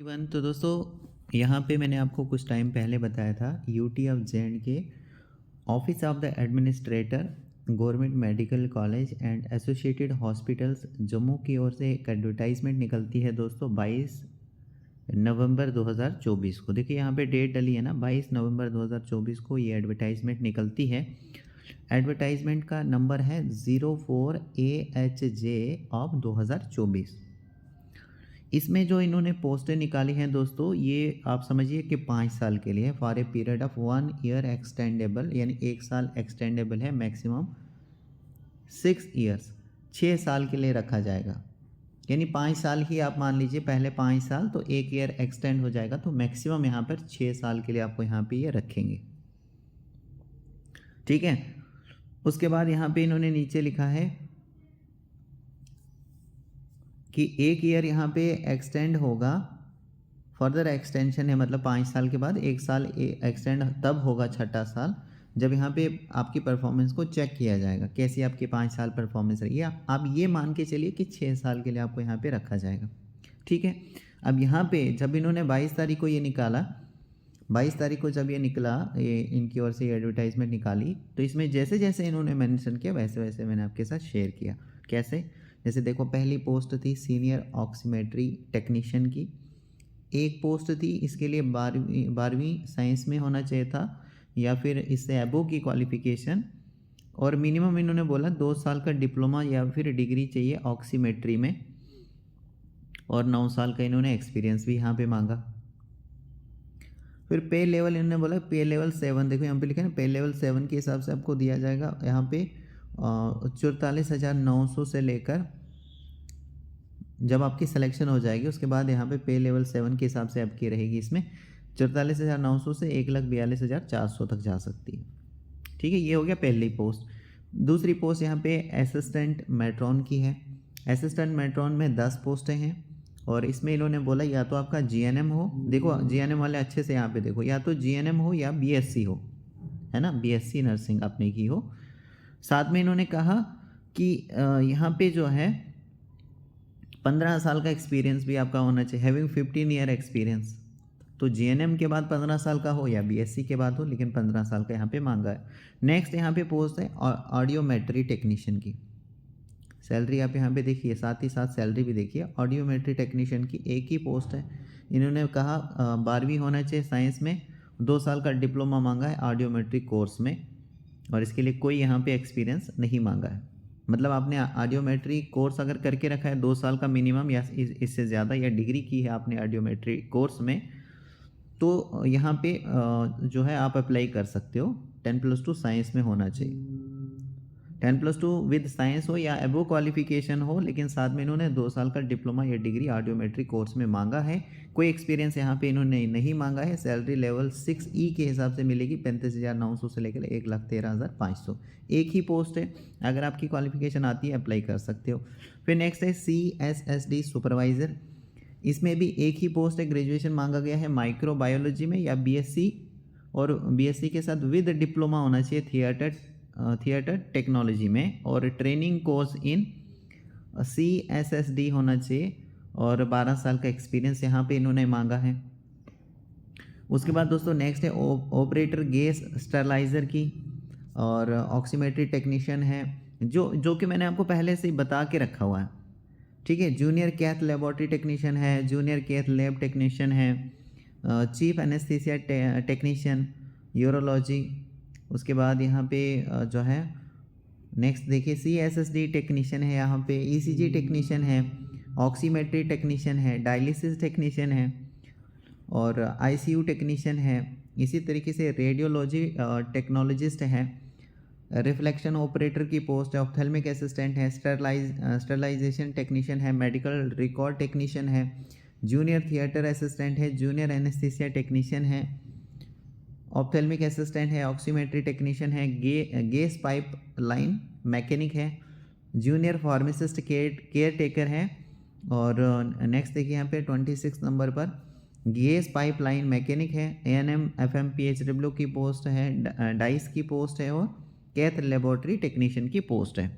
One तो दोस्तों यहाँ पे मैंने आपको कुछ टाइम पहले बताया था यूटी ऑफ जे के office of the administrator government medical college and associated hospitals Jammu की ओर से एक एडवर्टाइजमेंट निकलती है दोस्तों 22 नवंबर 2024 को। देखिए यहाँ पे डेट डली है ना, 22 नवंबर 2024 को ये एडवर्टाइजमेंट निकलती है। एडवर्टाइजमेंट का नंबर है 04AHJ ऑफ 2024। इसमें जो इन्होंने पोस्टें निकाली हैं दोस्तों, ये आप समझिए कि 5 साल के लिए for a period of 1 year extendable, यानी 1 साल एक्सटेंडेबल है, मैक्सिमम 6 ईयर्स, 6 साल के लिए रखा जाएगा। यानी 5 साल ही आप मान लीजिए, पहले 5 साल तो 1 ईयर एक्सटेंड हो जाएगा, तो मैक्सिमम यहाँ पर 6 साल के लिए आपको यहाँ पे ये रखेंगे। ठीक है। उसके बाद यहाँ पे इन्होंने नीचे लिखा है कि 1 ईयर यहाँ पे एक्सटेंड होगा, फर्दर एक्सटेंशन है, मतलब 5 साल के बाद 1 साल एक्सटेंड तब होगा, छठा साल, जब यहाँ पे आपकी परफॉर्मेंस को चेक किया जाएगा, कैसी आपकी 5 साल परफॉर्मेंस रही है। आप ये मान के चलिए कि 6 साल के लिए आपको यहाँ पे रखा जाएगा। ठीक है। अब यहाँ पे जब इन्होंने 22 तारीख को ये निकाला, 22 तारीख को जब ये निकला, ये इनकी ओर से ये एडवर्टाइजमेंट निकाली, तो इसमें जैसे जैसे इन्होंने मेंशन किया वैसे वैसे मैंने आपके साथ शेयर किया। कैसे? जैसे देखो, पहली पोस्ट थी सीनियर ऑक्सीमेट्री टेक्नीशियन की, एक पोस्ट थी इसके लिए 12वीं साइंस में होना चाहिए था या फिर इससे एबो की क्वालिफिकेशन, और मिनिमम इन्होंने बोला 2 साल का डिप्लोमा या फिर डिग्री चाहिए ऑक्सीमेट्री में, और 9 साल का इन्होंने एक्सपीरियंस भी यहाँ पे मांगा। फिर पे लेवल इन्होंने बोला पे लेवल 7, देखो यहाँ पे लिखा है ना, पे लेवल 7 के हिसाब से आपको दिया जाएगा यहाँ पे 44,900 से लेकर, जब आपकी सिलेक्शन हो जाएगी उसके बाद यहाँ पे लेवल 7 के हिसाब से आपकी रहेगी, इसमें 44,900 से 1,42,400 तक जा सकती है। ठीक है, ये हो गया पहली पोस्ट। दूसरी पोस्ट यहाँ पे असिस्टेंट मैट्रॉन की है। असिस्टेंट मैट्रॉन में 10 पोस्टें हैं, और इसमें इन्होंने बोला या तो आपका जीएनएम हो, देखो जीएनएम वाले अच्छे से यहाँ पे देखो, या तो जीएनएम हो या बीएससी हो, है ना, बीएससी नर्सिंग आपने की हो। साथ में इन्होंने कहा कि यहाँ पे जो है 15 साल का एक्सपीरियंस भी आपका होना चाहिए, हैविंग 15 ईयर एक्सपीरियंस। तो जीएनएम के बाद 15 साल का हो या बीएससी के बाद हो, लेकिन 15 साल का यहाँ पे मांगा है। नेक्स्ट यहाँ पे पोस्ट है ऑडियोमेट्री टेक्नीशियन की। सैलरी आप यहाँ पे देखिए, साथ ही साथ सैलरी भी देखिए। ऑडियोमेट्री टेक्नीशियन की एक ही पोस्ट है। इन्होंने कहा 12वीं होना चाहिए साइंस में, 2 साल का डिप्लोमा मांगा है ऑडियोमेट्री कोर्स में, और इसके लिए कोई यहाँ पे एक्सपीरियंस नहीं मांगा है। मतलब आपने ऑडियोमेट्री कोर्स अगर करके रखा है 2 साल का मिनिमम या इससे ज़्यादा, या डिग्री की है आपने ऑडियोमेट्री कोर्स में, तो यहाँ पे जो है आप अप्लाई कर सकते हो। 10+2 साइंस में होना चाहिए, 10+2 विद साइंस हो या एबो क्वालिफिकेशन हो, लेकिन साथ में इन्होंने 2 साल का डिप्लोमा या डिग्री ऑडियोमेट्री कोर्स में मांगा है। कोई एक्सपीरियंस यहाँ पे इन्होंने नहीं मांगा है। सैलरी लेवल 6E के हिसाब से मिलेगी, 35,900 से लेकर 1,13,500। एक ही पोस्ट है, अगर आपकी क्वालिफिकेशन आती है अप्लाई कर सकते हो। फिर नेक्स्ट है CSSD सुपरवाइज़र। इसमें भी एक ही पोस्ट है, ग्रेजुएशन मांगा गया है माइक्रोबायोलॉजी में या बीएससी, और बीएससी के साथ विद डिप्लोमा होना चाहिए थिएटर टेक्नोलॉजी में, और ट्रेनिंग कोर्स इन CSSD होना चाहिए, और 12 साल का एक्सपीरियंस यहाँ पे इन्होंने मांगा है। उसके बाद दोस्तों नेक्स्ट है ऑपरेटर गैस स्टरलाइज़र की, और ऑक्सीमेट्री टेक्नीशियन है, जो कि मैंने आपको पहले से ही बता के रखा हुआ है। ठीक है। जूनियर कैथ लेबोरेटरी टेक्नीशियन है, जूनियर कैथ लैब टेक्नीशियन है, चीफ एनेस्थीसिया टेक्नीशियन यूरोलॉजी। उसके बाद यहाँ पे जो है नेक्स्ट देखिए CSSD टेक्नीशियन है, यहाँ पे ECG टेक्नीशियन है, ऑक्सीमेट्री टेक्नीशियन है, डायलिसिस टेक्नीशियन है, और ICU टेक्नीशियन है। इसी तरीके से रेडियोलॉजी टेक्नोलॉजिस्ट है, रिफ्लेक्शन ऑपरेटर की पोस्ट है, ऑप्थेल्मिक असिस्टेंट है, स्टरलाइजेशन टेक्नीशियन है, मेडिकल रिकॉर्ड टेक्नीशियन है, जूनियर थिएटर असिस्टेंट है, जूनियर एनेस्थीसिया टेक्नीशियन है, ऑप्थेल्मिक असिस्टेंट है, ऑक्सीमेट्री टेक्नीशियन है, गैस पाइप लाइन मैकेनिक है, जूनियर फार्मासिस्ट केयर टेकर है, और नेक्स्ट देखिए यहाँ पे 26 नंबर पर गैस पाइप लाइन मैकेनिक है, ANM FM PHW की पोस्ट है, डाइस की पोस्ट है, और कैथ लेबोरेटरी टेक्नीशियन की पोस्ट है।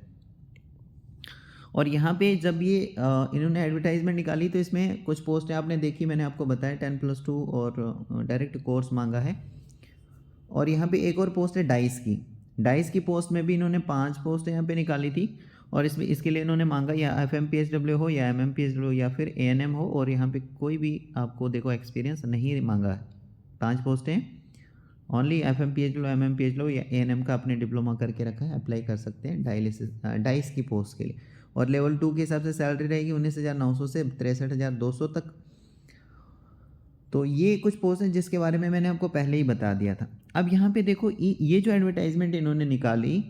और यहाँ पे जब ये इन्होंने एडवर्टाइजमेंट निकाली तो इसमें कुछ पोस्टें आपने देखी, मैंने आपको बताया 10+2 और डायरेक्ट कोर्स मांगा है। और यहाँ पे एक और पोस्ट है डाइस की। डाइस की पोस्ट में भी इन्होंने 5 पोस्ट यहाँ पे निकाली थी और इसमें इसके लिए इन्होंने मांगा या FMPSW हो या MMPSW या फिर ANM हो, और यहाँ पे कोई भी आपको देखो एक्सपीरियंस नहीं मांगा है। 5 पोस्टें ओनली FMPSW, MMPSW या ANM का आपने डिप्लोमा करके रखा है, अप्लाई कर सकते हैं डाइस की पोस्ट के लिए। और लेवल 2 के हिसाब से सैलरी रहेगी 19,900 से 63,200 तक। तो ये कुछ पोस्ट हैं जिसके बारे में मैंने आपको पहले ही बता दिया था। अब यहाँ पे देखो ये जो एडवर्टाइजमेंट इन्होंने निकाली,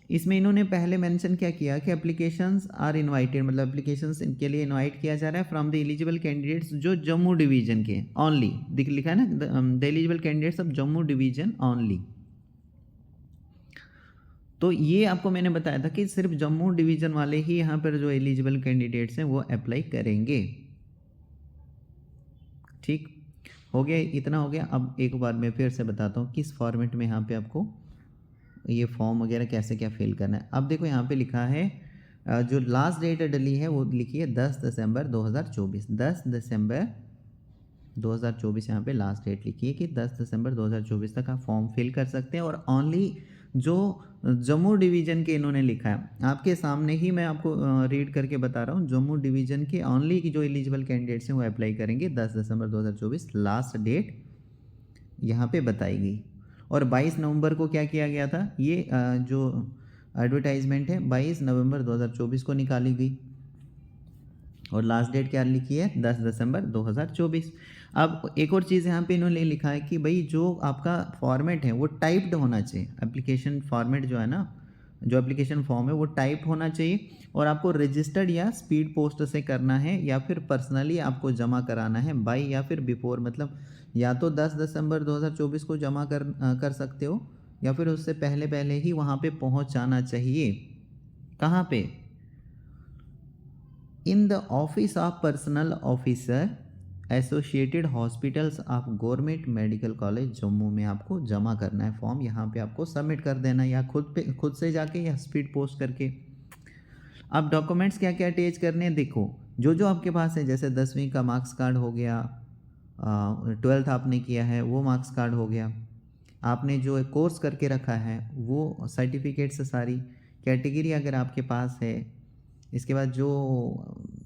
इसमें इन्होंने पहले मेंशन क्या किया कि एप्लीकेशंस आर इनवाइटेड, मतलब एप्लीकेशंस इनके लिए इनवाइट किया जा रहा है फ्रॉम द एलिजिबल कैंडिडेट्स जो जम्मू डिवीजन के ओनली, लिखा है ना, the eligible candidates of Jammu division only. तो ये आपको मैंने बताया था कि सिर्फ जम्मू डिवीजन वाले ही यहाँ पर जो एलिजिबल कैंडिडेट्स हैं वो अप्लाई करेंगे। ठीक हो गया, इतना हो गया। अब एक बार मैं फिर से बताता हूँ किस फॉर्मेट में यहाँ पे आपको ये फॉर्म वगैरह कैसे क्या फिल करना है। अब देखो यहाँ पे लिखा है जो लास्ट डेट डली है वो लिखी है 10 दिसंबर 2024। 10 दिसंबर 2024 यहाँ पे लास्ट डेट लिखी है कि 10 दिसंबर 2024 तक आप फॉर्म फिल कर सकते हैं। और ओनली जो जम्मू डिवीज़न के इन्होंने लिखा है, आपके सामने ही मैं आपको रीड करके बता रहा हूँ, जम्मू डिवीज़न के ओनली की जो एलिजिबल कैंडिडेट्स हैं वो अप्लाई करेंगे। 10 दिसंबर 2024 लास्ट डेट यहाँ पे बताई गई। और 22 नवंबर को क्या किया गया था, ये जो एडवर्टाइजमेंट है 22 नवंबर 2024 को निकाली गई और लास्ट डेट क्या लिखी है 10 दिसंबर 2024। अब एक और चीज़ यहाँ पे इन्होंने लिखा है कि भाई जो आपका फॉर्मेट है वो टाइप्ड होना चाहिए। एप्लीकेशन फॉर्मेट जो है ना, जो एप्लीकेशन फॉर्म है वो टाइप होना चाहिए और आपको रजिस्टर्ड या स्पीड पोस्ट से करना है या फिर पर्सनली आपको जमा कराना है बाई या फिर बिफोर, मतलब या तो 10 दिसंबर 2024 को जमा कर सकते हो या फिर उससे पहले पहले ही वहाँ पे पहुँच जाना चाहिए। कहाँ पे? In the office of personal officer associated hospitals of government medical college Jammu में आपको जमा करना है फॉर्म। यहाँ पे आपको सबमिट कर देना है या खुद से जाके या स्पीड पोस्ट करके। अब डॉक्यूमेंट्स क्या क्या अटैच करने हैं, देखो जो जो आपके पास है, जैसे 10वीं का मार्क्स कार्ड हो गया, 12th आपने किया है वो मार्क्स कार्ड हो गया, आपने जो कोर्स करके रखा है वो सर्टिफिकेट्स सारी, कैटेगरी अगर आपके पास है, इसके बाद जो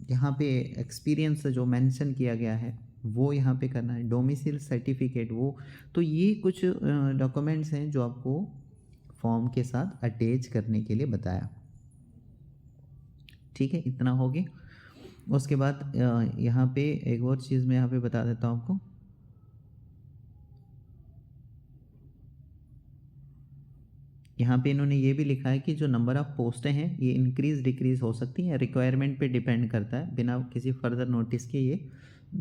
यहाँ पे एक्सपीरियंस जो मेंशन किया गया है वो यहाँ पे करना है, डोमिसाइल सर्टिफिकेट वो। तो ये कुछ डॉक्यूमेंट्स हैं जो आपको फॉर्म के साथ अटैच करने के लिए बताया। ठीक है, इतना हो गया। उसके बाद यहाँ पे एक और चीज़ मैं यहाँ पे बता देता हूँ आपको। यहाँ पे इन्होंने ये भी लिखा है कि जो नंबर ऑफ़ पोस्टें हैं ये इंक्रीज़ डिक्रीज़ हो सकती हैं, रिक्वायरमेंट पे डिपेंड करता है, बिना किसी फर्दर नोटिस के ये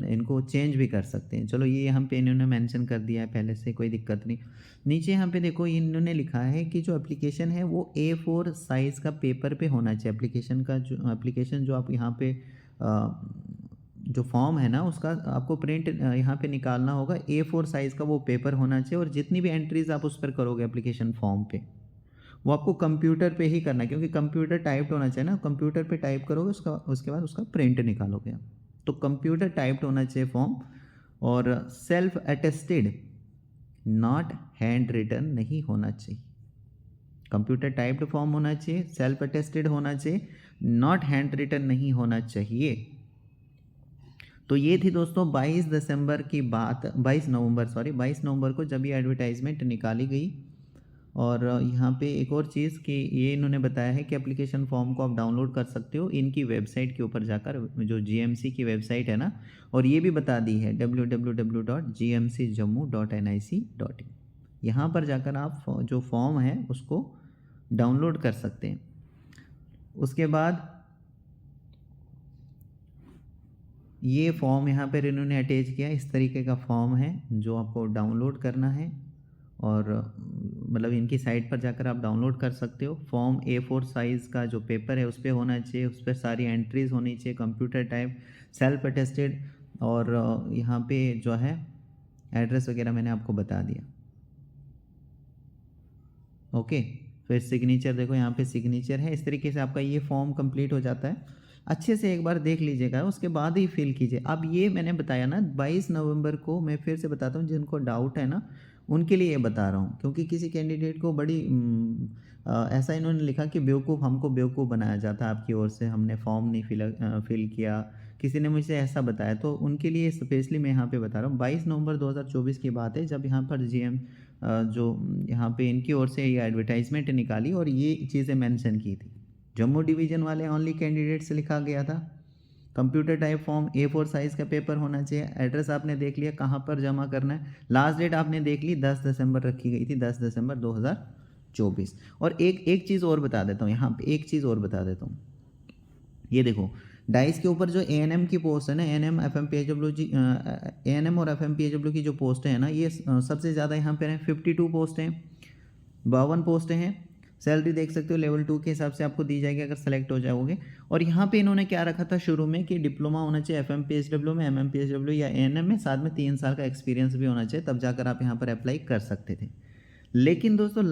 इनको चेंज भी कर सकते हैं। चलो ये यहाँ पे इन्होंने मेंशन कर दिया है पहले से, कोई दिक्कत नहीं। नीचे यहाँ पे देखो इन्होंने लिखा है कि जो एप्लीकेशन है वो A4 साइज़ का पेपर पे होना चाहिए। एप्लीकेशन जो आप यहाँ पे जो फॉर्म है ना उसका आपको प्रिंट यहाँ पे निकालना होगा, A4 साइज़ का वो पेपर होना चाहिए। और जितनी भी एंट्रीज़ आप उस पर करोगे एप्लीकेशन फॉर्म पे वो आपको कंप्यूटर पे ही करना है, क्योंकि कंप्यूटर टाइप्ड होना चाहिए ना। कंप्यूटर पे टाइप करोगे उसके बाद उसका प्रिंट निकालोगे आप। तो कंप्यूटर टाइप्ड होना चाहिए फॉर्म और self attested, not handwritten नहीं होना चाहिए। कंप्यूटर टाइप्ड फॉर्म होना चाहिए, सेल्फ अटेस्टेड होना चाहिए, नॉट हैंड रिटन नहीं होना चाहिए। तो ये थी दोस्तों 22 दिसंबर की बात, 22 नवंबर को जब ये एडवर्टाइजमेंट निकाली गई। और यहाँ पे एक और चीज़ कि ये इन्होंने बताया है कि एप्लीकेशन फॉर्म को आप डाउनलोड कर सकते हो इनकी वेबसाइट के ऊपर जाकर, जो GMC की वेबसाइट है ना। और ये भी बता दी है www.gmcjammu.nic.in, यहाँ पर जाकर आप जो फॉर्म है उसको डाउनलोड कर सकते हैं। उसके बाद ये फॉर्म यहाँ पर इन्होंने अटैच किया, इस तरीके का फॉर्म है जो आपको डाउनलोड करना है और मतलब इनकी साइट पर जाकर आप डाउनलोड कर सकते हो। फॉर्म A4 साइज़ का जो पेपर है उस पर होना चाहिए, उस पर सारी एंट्रीज़ होनी चाहिए, कंप्यूटर टाइप, सेल्फ अटेस्टेड। और यहाँ पे जो है एड्रेस वगैरह मैंने आपको बता दिया। ओके, फिर सिग्नेचर देखो यहाँ पे सिग्नेचर है। इस तरीके से आपका ये फॉर्म कंप्लीट हो जाता है। अच्छे से एक बार देख लीजिएगा, उसके बाद ही फिल कीजिए। अब ये मैंने बताया ना 22 नवंबर को, मैं फिर से बताता हूँ, जिनको डाउट है ना उनके लिए ये बता रहा हूँ, क्योंकि किसी कैंडिडेट को बड़ी ऐसा इन्होंने लिखा कि बेवकूफ़, हमको बेवकूफ़ बनाया जाता है आपकी ओर से, हमने फॉर्म नहीं फिल किया, किसी ने मुझे ऐसा बताया। तो उनके लिए स्पेशली मैं यहाँ पे बता रहा हूँ। 22 नवंबर 2024 की बात है, जब यहाँ पर जीएम जो यहाँ पे इनकी ओर से ये एडवर्टाइजमेंट निकाली और ये चीज़ें मेंशन की थी। जम्मू डिवीज़न वाले ओनली कैंडिडेट से लिखा गया था। Computer type form, A4 size का पेपर होना चाहिए। एड्रेस आपने देख लिया कहाँ पर जमा करना है। लास्ट डेट आपने देख ली 10 दिसंबर रखी गई थी, 10 दिसंबर 2024। और एक चीज़ और बता देता हूँ, यहाँ पे एक चीज़ और बता देता हूँ। ये देखो डाइस के ऊपर जो ANM की पोस्ट है ना, ANM और FMPHW की जो पोस्टें हैं ना, ये सबसे ज़्यादा यहाँ पर हैं। 52 पोस्ट हैं, 52 पोस्टें हैं। सैलरी देख सकते हो लेवल 2 के हिसाब से आपको दी जाएगी अगर सेलेक्ट हो जाओगे। और यहाँ पे इन्होंने क्या रखा था शुरू में कि डिप्लोमा होना चाहिए FMPHW में, MMPHW या ANM में, साथ में 3 साल का एक्सपीरियंस भी होना चाहिए, तब जाकर आप यहाँ पर अप्लाई कर सकते थे। लेकिन दोस्तों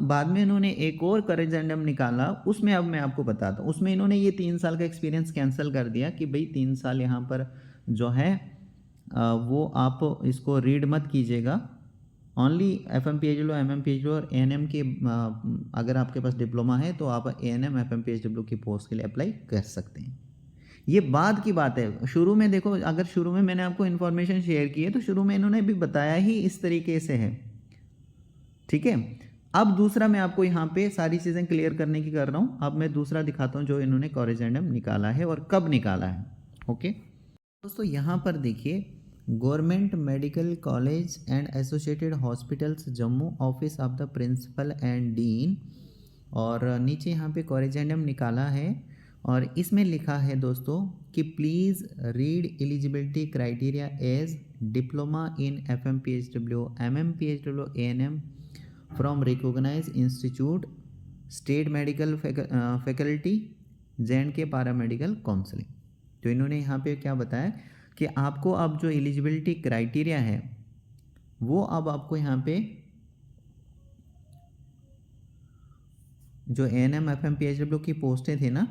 बाद में इन्होंने एक और करेजेंडम निकाला, उसमें अब मैं आपको बताता हूँ। उसमें इन्होंने ये 3 साल का एक्सपीरियंस कैंसिल कर दिया कि भाई 3 साल यहाँ पर जो है वो आप इसको रीड मत कीजिएगा। ओनली FMPHW, MMPHW और ANM के अगर आपके पास डिप्लोमा है तो आप ANM FMPHW की पोस्ट के लिए अप्लाई कर सकते हैं। ये बाद की बात है। शुरू में देखो, अगर शुरू में मैंने आपको इन्फॉर्मेशन शेयर की है तो शुरू में इन्होंने भी बताया ही इस तरीके से है, ठीक है। अब दूसरा मैं आपको यहाँ पे सारी चीज़ें क्लियर करने की कर रहा हूँ। अब मैं दूसरा दिखाता हूँ जो इन्होंने कॉरेजेंडम निकाला है और कब निकाला है। ओके दोस्तों, यहाँ पर देखिए, government medical college and associated hospitals Jammu, office of the principal and dean, और नीचे यहाँ पे कॉरेजेंडम निकाला है और इसमें लिखा है दोस्तों कि please read eligibility criteria as diploma in FMPHW, MMPHW, ANM from recognize institute, state medical faculty, J&K paramedical counselling. तो इन्होंने यहाँ पे क्या बताया कि आपको अब जो एलिजिबिलिटी क्राइटेरिया है वो अब आपको यहाँ पे जो ANM FMPHW की पोस्टें थी ना,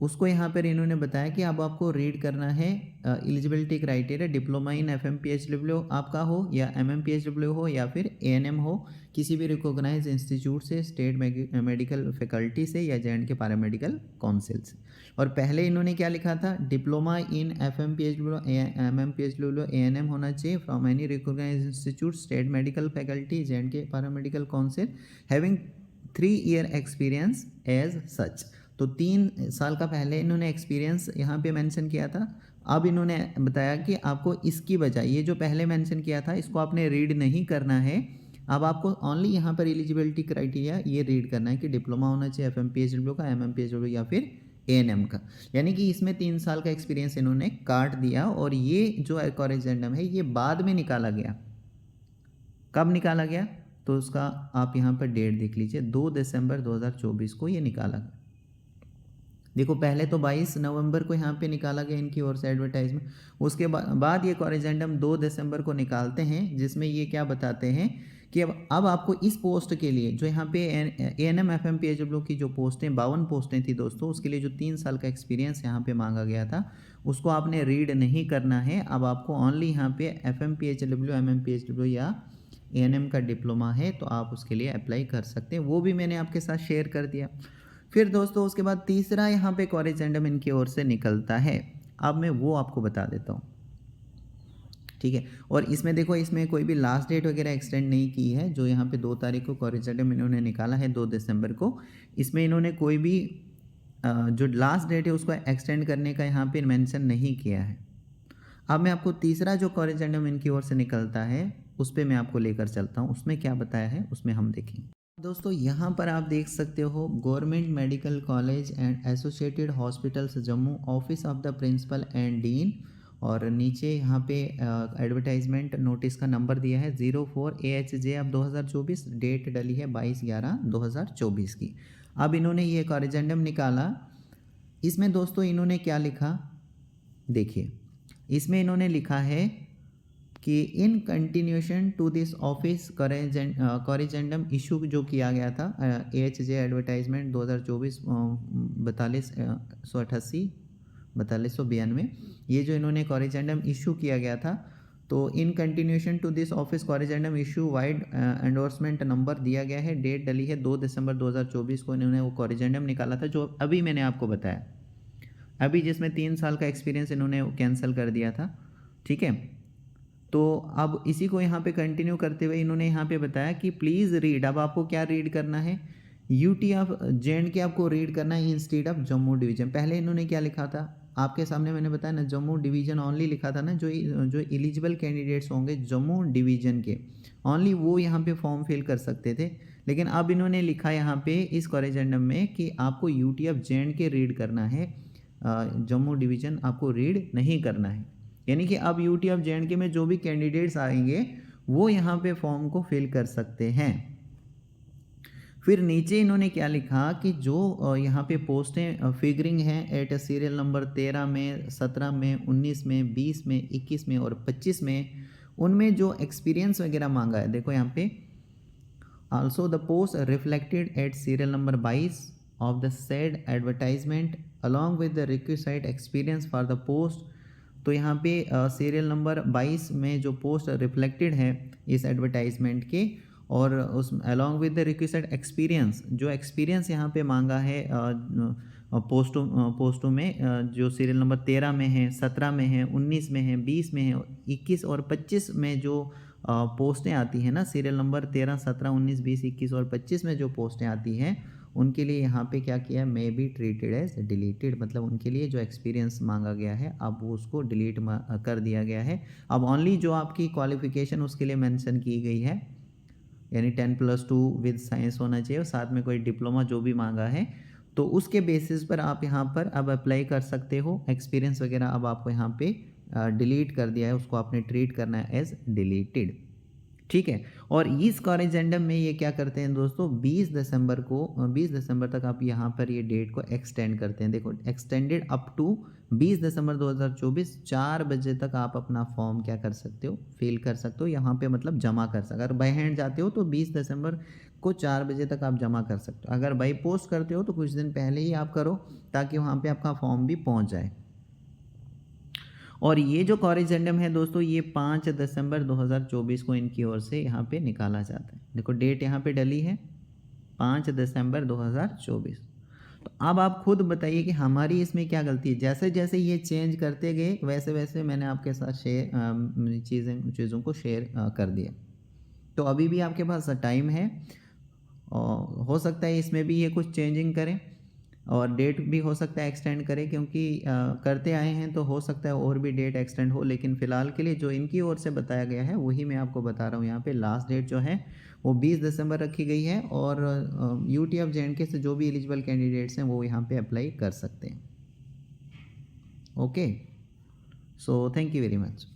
उसको यहाँ पर इन्होंने बताया कि अब आपको रीड करना है eligibility criteria, diploma in FMPHW आपका हो या MMPHW हो या फिर ANM हो, किसी भी रिकॉग्नाइज इंस्टीट्यूट से, स्टेट मेडिकल फैकल्टी से या J&K पैरामेडिकल काउंसिल से। और पहले इन्होंने क्या लिखा था, diploma in FMPHW, MMPHW, ANM होना चाहिए from any recognize institute, state medical faculty, J&K paramedical council, having 3 year experience as such. तो 3 साल का पहले इन्होंने एक्सपीरियंस यहाँ पे मेंशन किया था। अब इन्होंने बताया कि आपको इसकी बजाय ये जो पहले मेंशन किया था इसको आपने रीड नहीं करना है। अब आपको ओनली यहाँ पर एलिजिबिलिटी क्राइटेरिया ये रीड करना है कि डिप्लोमा होना चाहिए FMPHW का, MMPHW या फिर ANM का। यानी कि इसमें 3 साल का एक्सपीरियंस इन्होंने काट दिया। और ये जो कॉरेजेंडम है ये बाद में निकाला गया। कब निकाला गया तो उसका आप यहाँ पर डेट देख लीजिए, 2 दिसंबर 2024 को ये निकाला गया। देखो पहले तो 22 नवंबर को यहाँ पे निकाला गया इनकी ओर से एडवर्टाइजमेंट, उसके बाद ये कॉरेजेंडम 2 दिसंबर को निकालते हैं, जिसमें ये क्या बताते हैं कि अब आपको इस पोस्ट के लिए जो यहाँ पे ANM FMPHW की जो पोस्टें 52 पोस्टें थी दोस्तों, उसके लिए जो 3 साल का एक्सपीरियंस यहाँ पे मांगा गया था उसको आपने रीड नहीं करना है। अब आपको ओनली यहाँ पे FMPHW, MMPHW या ANM का डिप्लोमा है तो आप उसके लिए अप्लाई कर सकते हैं। वो भी मैंने आपके साथ शेयर कर दिया। फिर दोस्तों उसके बाद तीसरा यहाँ पे कॉरेजेंडम इनकी ओर से निकलता है। अब मैं वो आपको बता देता हूँ, ठीक है। और इसमें देखो, इसमें कोई भी लास्ट डेट वगैरह एक्सटेंड नहीं की है। जो यहाँ पे 2 तारीख को कॉरेजेंडम इन्होंने निकाला है 2 दिसंबर को, इसमें इन्होंने कोई भी जो लास्ट डेट है उसको एक्सटेंड करने का यहाँ पे मेंशन नहीं किया है। अब मैं आपको तीसरा जो कॉरेजेंडम इनकी ओर से निकलता है उस पर मैं आपको लेकर चलता हूँ। उसमें क्या बताया है उसमें हम देखेंगे। दोस्तों यहाँ पर आप देख सकते हो, government medical college and associated hospitals Jammu, office of the principal and dean, और नीचे यहाँ पे एडवर्टाइजमेंट नोटिस का नंबर दिया है 04 AHJ अब 2024, डेट डली है 22/11/2024 की। अब इन्होंने ये कॉरेजेंडम निकाला। इसमें दोस्तों इन्होंने क्या लिखा देखिए, इसमें इन्होंने लिखा है कि in continuation to this office corrigendum issue जो किया गया था AHJ एडवर्टाइजमेंट 2024 4288 4292, ये जो इन्होंने कॉरिजेंडम इशू किया गया था, तो in continuation to this office corrigendum issue vide endorsement number दिया गया है, डेट डली है 2 दिसंबर 2024 को इन्होंने वो कॉरिजेंडम निकाला था जो अभी मैंने आपको बताया, अभी जिसमें 3 साल का एक्सपीरियंस इन्होंने कैंसिल कर दिया था। ठीक है, तो अब इसी को यहाँ पे कंटिन्यू करते हुए इन्होंने यहाँ पे बताया कि प्लीज़ रीड, अब आपको क्या रीड करना है, यूटी ऑफ JNK आपको रीड करना है इंस्टीड ऑफ जम्मू डिवीजन। पहले इन्होंने क्या लिखा था आपके सामने मैंने बताया ना, जम्मू डिवीजन ओनली लिखा था ना, जो एलिजिबल कैंडिडेट्स होंगे जम्मू डिवीजन के ओनली वो यहाँ पे फॉर्म फिल कर सकते थे। लेकिन अब इन्होंने लिखा यहाँ पे इस कॉरिजेंडम में कि आपको यूटी ऑफ JNK रीड करना है, जम्मू डिवीजन आपको रीड नहीं करना है। यानी कि अब यूटी ऑफ JNK में जो भी कैंडिडेट्स आएंगे वो यहाँ पे फॉर्म को फिल कर सकते हैं। फिर नीचे इन्होंने क्या लिखा कि जो यहाँ पे पोस्टें फिगरिंग हैं एट सीरियल नंबर 13 में, 17 में, 19 में, 20 में, 21 में और 25 में, उनमें जो एक्सपीरियंस वगैरह मांगा है, देखो यहाँ पे also the post reflected eight serial number 22 of the said advertisement along with the requisite experience for the post. तो यहाँ पे सीरियल नंबर 22 में जो पोस्ट रिफ्लेक्टेड है इस एडवर्टाइजमेंट के, और उस along with the requested experience, जो एक्सपीरियंस यहाँ पे मांगा है पोस्टों में जो सीरियल नंबर 13 में है, 17 में है, 19 में है, 20 में है, 21 और 25 में जो पोस्टें आती हैं ना, सीरियल नंबर 13, 17, 19, 20, 21 और 25 में जो पोस्टें आती हैं उनके लिए यहाँ पे क्या किया, may be treated as deleted, मतलब उनके लिए जो एक्सपीरियंस मांगा गया है अब वो उसको डिलीट कर दिया गया है। अब ओनली जो आपकी क्वालिफिकेशन उसके लिए मेंशन की गई है, यानी 10+2 विद साइंस होना चाहिए और साथ में कोई डिप्लोमा जो भी मांगा है, तो उसके बेसिस पर आप यहाँ पर अब अप्लाई कर सकते हो। एक्सपीरियंस वगैरह अब आपको यहाँ पे डिलीट कर दिया है, उसको आपने ट्रीट करना है एज डिलीटेड। ठीक है, और इस कॉरिजेंडम में ये क्या करते हैं दोस्तों, 20 दिसंबर तक आप यहाँ पर ये डेट को एक्सटेंड करते हैं। देखो एक्सटेंडेड अप टू 20 दिसंबर 2024 4 बजे तक आप अपना फॉर्म क्या कर सकते हो, फिल कर सकते हो यहाँ पे, मतलब जमा कर सकते हो। अगर बाई हैंड जाते हो तो 20 दिसंबर को 4 बजे तक आप जमा कर सकते हो, अगर बाई पोस्ट करते हो तो कुछ दिन पहले ही आप करो ताकि वहाँ पर आपका फॉर्म भी पहुँच जाए। और ये जो कॉरिजेंडम है दोस्तों ये 5 दिसंबर 2024 को इनकी ओर से यहाँ पे निकाला जाता है। देखो डेट यहाँ पे डली है 5 दिसंबर 2024। तो अब आप खुद बताइए कि हमारी इसमें क्या गलती है। जैसे जैसे ये चेंज करते गए वैसे वैसे मैंने आपके साथ चीज़ों को शेयर कर दिया। तो अभी भी आपके पास टाइम है, और हो सकता है इसमें भी ये कुछ चेंजिंग करें और डेट भी हो सकता है एक्सटेंड करें, क्योंकि करते आए हैं तो हो सकता है और भी डेट एक्सटेंड हो। लेकिन फ़िलहाल के लिए जो इनकी ओर से बताया गया है वही मैं आपको बता रहा हूँ। यहाँ पे लास्ट डेट जो है वो 20 दिसंबर रखी गई है, और यूटी ऑफ JNK से जो भी एलिजिबल कैंडिडेट्स हैं वो यहाँ पे अप्लाई कर सकते हैं। Okay, so thank you very much.